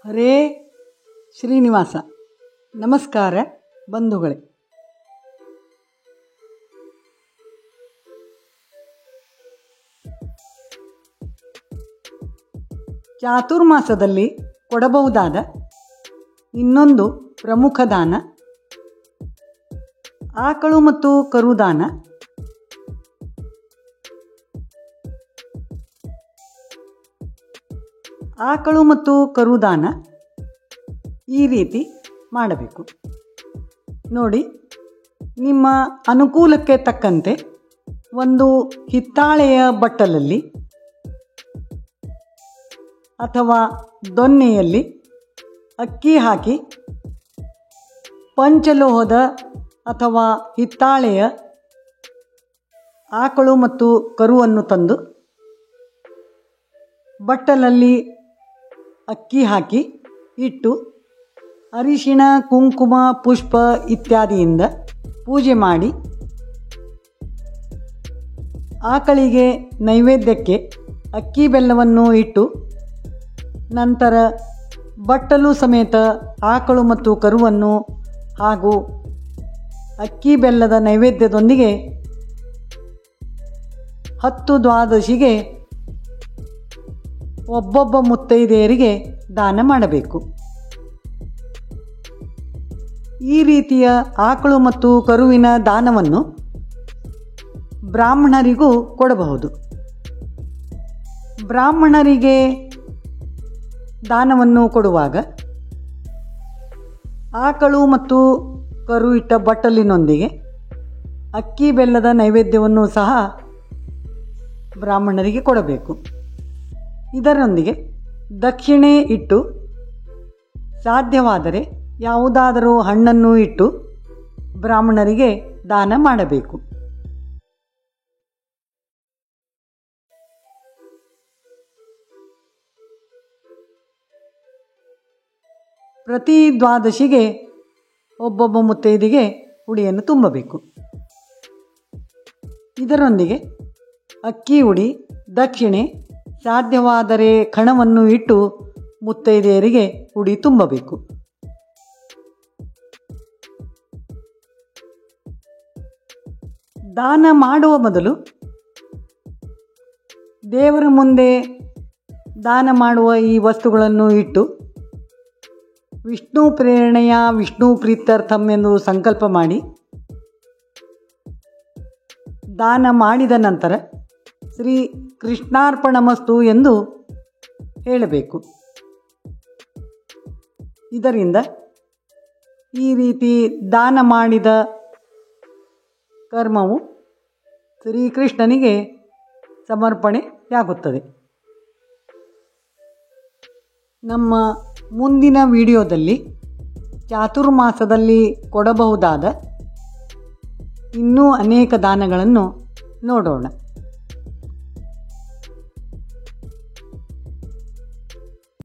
ಹರೇ ಶ್ರೀನಿವಾಸ. ನಮಸ್ಕಾರ ಬಂಧುಗಳೇ. ಚಾತುರ್ಮಾಸದಲ್ಲಿ ಕೊಡಬಹುದಾದ ಇನ್ನೊಂದು ಪ್ರಮುಖ ದಾನ ಆಕಳು ಮತ್ತು ಕರುದಾನ. ಆಕಳು ಮತ್ತು ಕರುದಾನ ಈ ರೀತಿ ಮಾಡಬೇಕು ನೋಡಿ. ನಿಮ್ಮ ಅನುಕೂಲಕ್ಕೆ ತಕ್ಕಂತೆ ಒಂದು ಹಿತ್ತಾಳೆಯ ಬಟ್ಟಲಲ್ಲಿ ಅಥವಾ ದೊನ್ನೆಯಲ್ಲಿ ಅಕ್ಕಿ ಹಾಕಿ ಪಂಚಲೋಹದ ಅಥವಾ ಹಿತ್ತಾಳೆಯ ಆಕಳು ಮತ್ತು ಕರುವನ್ನು ತಂದು ಬಟ್ಟಲಲ್ಲಿ ಅಕ್ಕಿ ಹಾಕಿ ಇಟ್ಟು ಅರಿಶಿಣ, ಕುಂಕುಮ, ಪುಷ್ಪ ಇತ್ಯಾದಿಯಿಂದ ಪೂಜೆ ಮಾಡಿ ಆಕಳಿಗೆ ನೈವೇದ್ಯಕ್ಕೆ ಅಕ್ಕಿ ಬೆಲ್ಲವನ್ನು ಇಟ್ಟು ನಂತರ ಬಟ್ಟಲು ಸಮೇತ ಆಕಳು ಮತ್ತು ಕರುವನ್ನು ಹಾಗೂ ಅಕ್ಕಿ ಬೆಲ್ಲದ ನೈವೇದ್ಯದೊಂದಿಗೆ 10 ದ್ವಾದಶಿಗೆ ಒಬ್ಬೊಬ್ಬ ಮುತ್ತೈದೆಯರಿಗೆ ದಾನ ಮಾಡಬೇಕು. ಈ ರೀತಿಯ ಆಕಳು ಮತ್ತು ಕರುವಿನ ದಾನವನ್ನು ಬ್ರಾಹ್ಮಣರಿಗೂ ಕೊಡಬಹುದು. ಬ್ರಾಹ್ಮಣರಿಗೆ ದಾನವನ್ನು ಕೊಡುವಾಗ ಆಕಳು ಮತ್ತು ಕರು ಇಟ್ಟ ಬಟ್ಟಲಿನೊಂದಿಗೆ ಅಕ್ಕಿ ಬೆಲ್ಲದ ನೈವೇದ್ಯವನ್ನು ಸಹ ಬ್ರಾಹ್ಮಣರಿಗೆ ಕೊಡಬೇಕು. ಇದರೊಂದಿಗೆ ದಕ್ಷಿಣೆ ಇಟ್ಟು, ಸಾಧ್ಯವಾದರೆ ಯಾವುದಾದರೂ ಹಣ್ಣನ್ನು ಇಟ್ಟು ಬ್ರಾಹ್ಮಣರಿಗೆ ದಾನ ಮಾಡಬೇಕು. ಪ್ರತಿ ದ್ವಾದಶಿಗೆ ಒಬ್ಬೊಬ್ಬ ಮುತ್ತೈದೆಗೆ ಉಡಿಯನ್ನು ತುಂಬಬೇಕು. ಇದರೊಂದಿಗೆ ಅಕ್ಕಿ ಉಡಿ, ದಕ್ಷಿಣೆ, ಸಾಧ್ಯವಾದರೆ ಕಣವನ್ನು ಇಟ್ಟು ಮುತ್ತೈದೆಯರಿಗೆ ಉಡಿ ತುಂಬಬೇಕು. ದಾನ ಮಾಡುವ ಮೊದಲು ದೇವರ ಮುಂದೆ ದಾನ ಮಾಡುವ ಈ ವಸ್ತುಗಳನ್ನು ಇಟ್ಟು ವಿಷ್ಣು ಪ್ರೇರಣೆಯ ವಿಷ್ಣು ಪ್ರೀತ್ಯರ್ಥಂ ಎಂದು ಸಂಕಲ್ಪ ಮಾಡಿ ದಾನ ಮಾಡಿದ ನಂತರ ಶ್ರೀ ಕೃಷ್ಣಾರ್ಪಣಮಸ್ತು ಎಂದು ಹೇಳಬೇಕು. ಇದರಿಂದ ಈ ರೀತಿ ದಾನ ಮಾಡಿದ ಕರ್ಮವು ಶ್ರೀಕೃಷ್ಣನಿಗೆ ಸಮರ್ಪಣೆಯಾಗುತ್ತದೆ. ನಮ್ಮ ಮುಂದಿನ ವಿಡಿಯೋದಲ್ಲಿ ಚಾತುರ್ಮಾಸದಲ್ಲಿ ಕೊಡಬಹುದಾದ ಇನ್ನೂ ಅನೇಕ ದಾನಗಳನ್ನು ನೋಡೋಣ.